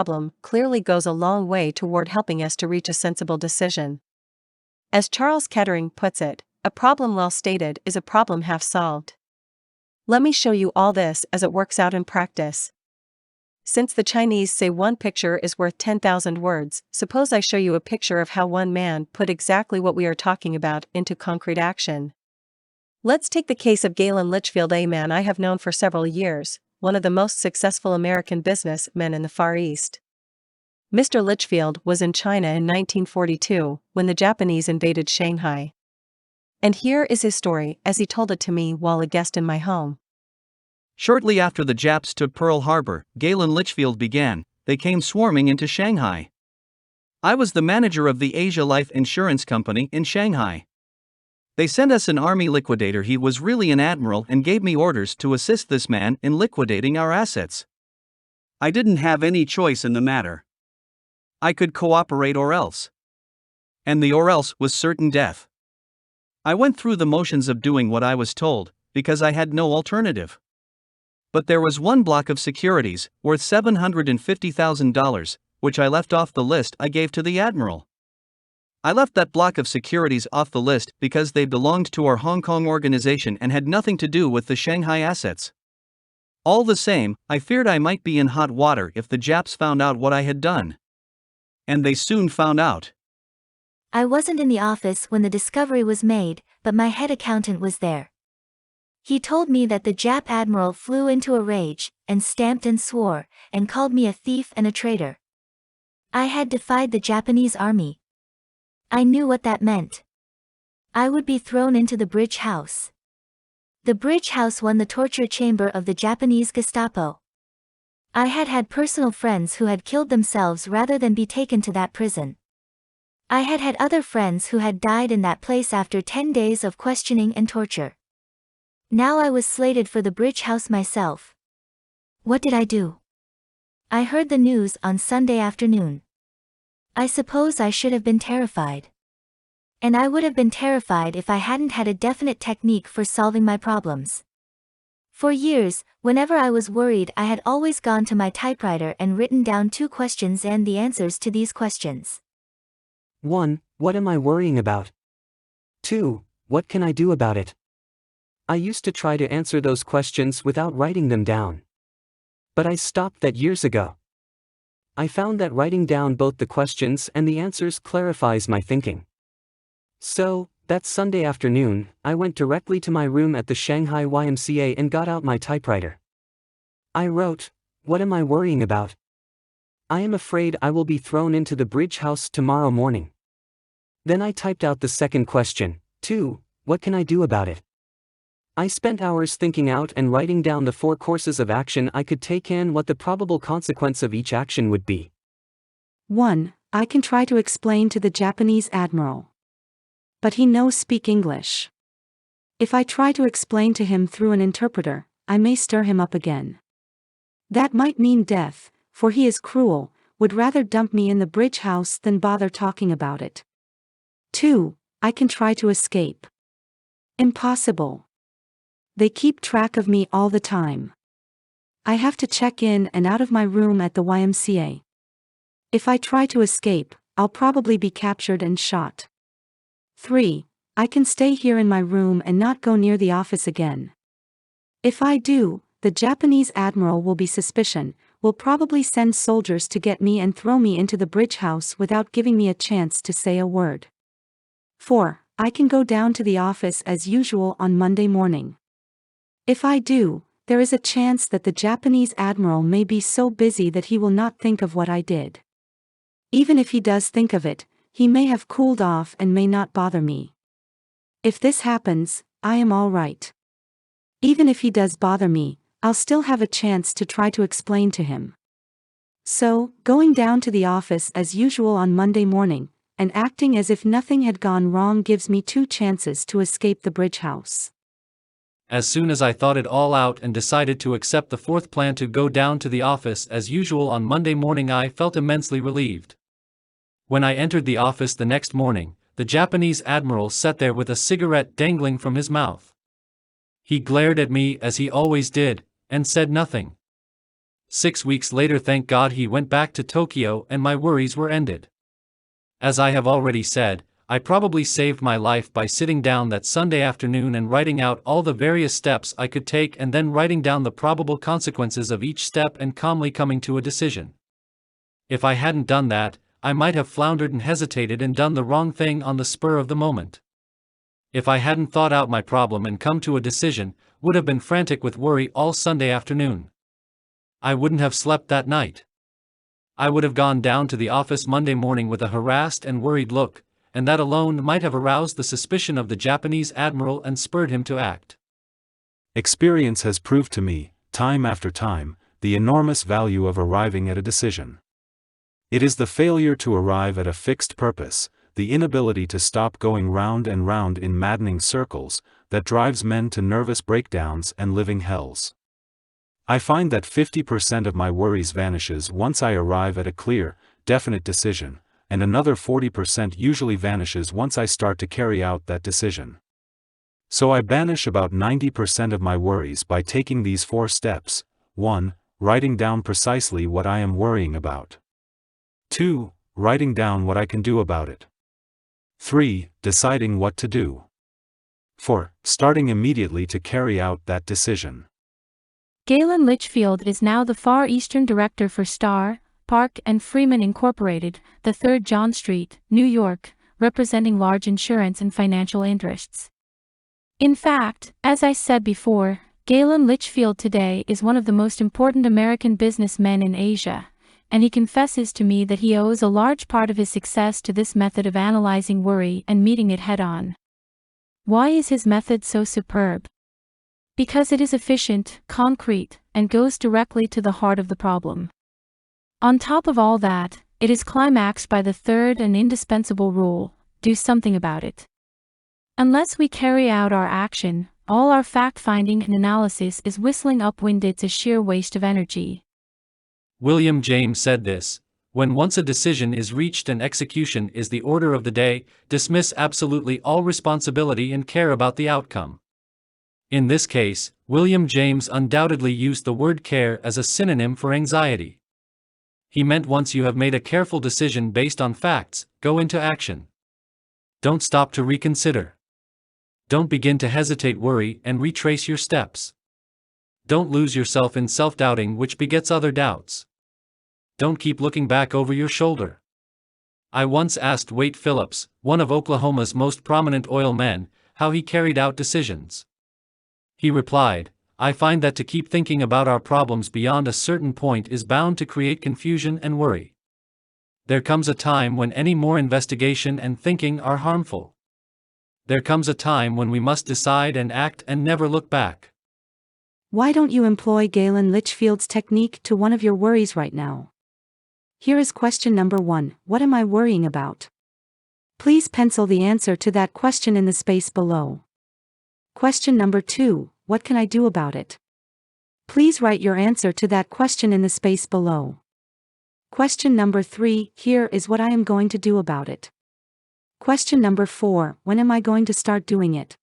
problem clearly goes a long way toward helping us to reach a sensible decision. As Charles Kettering puts it, a problem well stated is a problem half solved. Let me show you all this as it works out in practice. Since the Chinese say one picture is worth 10,000 words, suppose I show you a picture of how one man put exactly what we are talking about into concrete action. Let's take the case of Galen Litchfield, a man I have known for several years, one of the most successful American businessmen in the Far East. Mr. Litchfield was in China in 1942 when the Japanese invaded Shanghai. And here is his story as he told it to me while a guest in my home. Shortly after the Japs took Pearl Harbor, Galen Litchfield began. They came swarming into Shanghai. I was the manager of the Asia Life Insurance Company in Shanghai. They sent us an army liquidator. He was really an admiral and gave me orders to assist this man in liquidating our assets. I didn't have any choice in the matter. I could cooperate or else. And the or else was certain death. I went through the motions of doing what I was told, because I had no alternative. But there was one block of securities, worth $750,000, which I left off the list I gave to the admiral. I left that block of securities off the list because they belonged to our Hong Kong organization and had nothing to do with the Shanghai assets. All the same, I feared I might be in hot water if the Japs found out what I had done. And they soon found out. I wasn't in the office when the discovery was made, but my head accountant was there. He told me that the Jap admiral flew into a rage, and stamped and swore, and called me a thief and a traitor. I had defied the Japanese army. I knew what that meant. I would be thrown into the bridge house. The bridge house was the torture chamber of the Japanese Gestapo. I had had personal friends who had killed themselves rather than be taken to that prison. I had had other friends who had died in that place after 10 days of questioning and torture. Now I was slated for the bridge house myself. What did I do? I heard the news on Sunday afternoon. I suppose I should have been terrified. And I would have been terrified if I hadn't had a definite technique for solving my problems. For years, whenever I was worried, I had always gone to my typewriter and written down 2 questions and the answers to these questions. 1. What am I worrying about? 2. What can I do about it? I used to try to answer those questions without writing them down. But I stopped that years ago. I found that writing down both the questions and the answers clarifies my thinking. So, that Sunday afternoon, I went directly to my room at the Shanghai YMCA and got out my typewriter. I wrote, "What am I worrying about? I am afraid I will be thrown into the bridge house tomorrow morning." Then I typed out the second question, 2. What can I do about it? I spent hours thinking out and writing down the 4 courses of action I could take and what the probable consequence of each action would be. 1. I can try to explain to the Japanese admiral. But he knows speak English. If I try to explain to him through an interpreter, I may stir him up again. That might mean death, for he is cruel, would rather dump me in the bridge house than bother talking about it. 2. I can try to escape. Impossible. They keep track of me all the time. I have to check in and out of my room at the YMCA. If I try to escape, I'll probably be captured and shot. 3. I can stay here in my room and not go near the office again. If I do, the Japanese admiral will be suspicious, will probably send soldiers to get me and throw me into the bridge house without giving me a chance to say a word. 4. I can go down to the office as usual on Monday morning. If I do, there is a chance that the Japanese admiral may be so busy that he will not think of what I did. Even if he does think of it, he may have cooled off and may not bother me. If this happens, I am all right. Even if he does bother me, I'll still have a chance to try to explain to him. So, going down to the office as usual on Monday morning, and acting as if nothing had gone wrong gives me 2 chances to escape the bridge house. As soon as I thought it all out and decided to accept the 4th plan to go down to the office as usual on Monday morning, I felt immensely relieved. When I entered the office the next morning, the Japanese admiral sat there with a cigarette dangling from his mouth. He glared at me as he always did, and said nothing. 6 weeks later, thank God, he went back to Tokyo and my worries were ended. As I have already said, I probably saved my life by sitting down that Sunday afternoon and writing out all the various steps I could take and then writing down the probable consequences of each step and calmly coming to a decision. If I hadn't done that, I might have floundered and hesitated and done the wrong thing on the spur of the moment. If I hadn't thought out my problem and come to a decision, would have been frantic with worry all Sunday afternoon. I wouldn't have slept that night. I would have gone down to the office Monday morning with a harassed and worried look, and that alone might have aroused the suspicion of the Japanese admiral and spurred him to act. Experience has proved to me, time after time, the enormous value of arriving at a decision. It is the failure to arrive at a fixed purpose, the inability to stop going round and round in maddening circles, that drives men to nervous breakdowns and living hells. I find that 50% of my worries vanishes once I arrive at a clear, definite decision, and another 40% usually vanishes once I start to carry out that decision. So I banish about 90% of my worries by taking these 4 steps. 1. Writing down precisely what I am worrying about. 2. Writing down what I can do about it. 3. Deciding what to do. 4. Starting immediately to carry out that decision. Galen Litchfield is now the Far Eastern Director for Starr, Park and Freeman Incorporated, the 3rd John Street, New York, representing large insurance and financial interests. In fact, as I said before, Galen Litchfield today is one of the most important American businessmen in Asia, and he confesses to me that he owes a large part of his success to this method of analyzing worry and meeting it head-on. Why is his method so superb? Because it is efficient, concrete, and goes directly to the heart of the problem. On top of all that, it is climaxed by the 3rd and indispensable rule: do something about it. Unless we carry out our action, all our fact-finding and analysis is whistling upwind. It's a sheer waste of energy. William James said this: when once a decision is reached and execution is the order of the day, dismiss absolutely all responsibility and care about the outcome. In this case, William James undoubtedly used the word care as a synonym for anxiety. He meant once you have made a careful decision based on facts, go into action. Don't stop to reconsider. Don't begin to hesitate, worry, and retrace your steps. Don't lose yourself in self-doubting, which begets other doubts. Don't keep looking back over your shoulder. I once asked Wade Phillips, one of Oklahoma's most prominent oil men, how he carried out decisions. He replied, I find that to keep thinking about our problems beyond a certain point is bound to create confusion and worry. There comes a time when any more investigation and thinking are harmful. There comes a time when we must decide and act and never look back. Why don't you employ Galen Litchfield's technique to one of your worries right now? Here is question number 1. What am I worrying about? Please pencil the answer to that question in the space below. Question number 2. What can I do about it? Please write your answer to that question in the space below. Question number 3. Here is what I am going to do about it. Question number 4. When am I going to start doing it?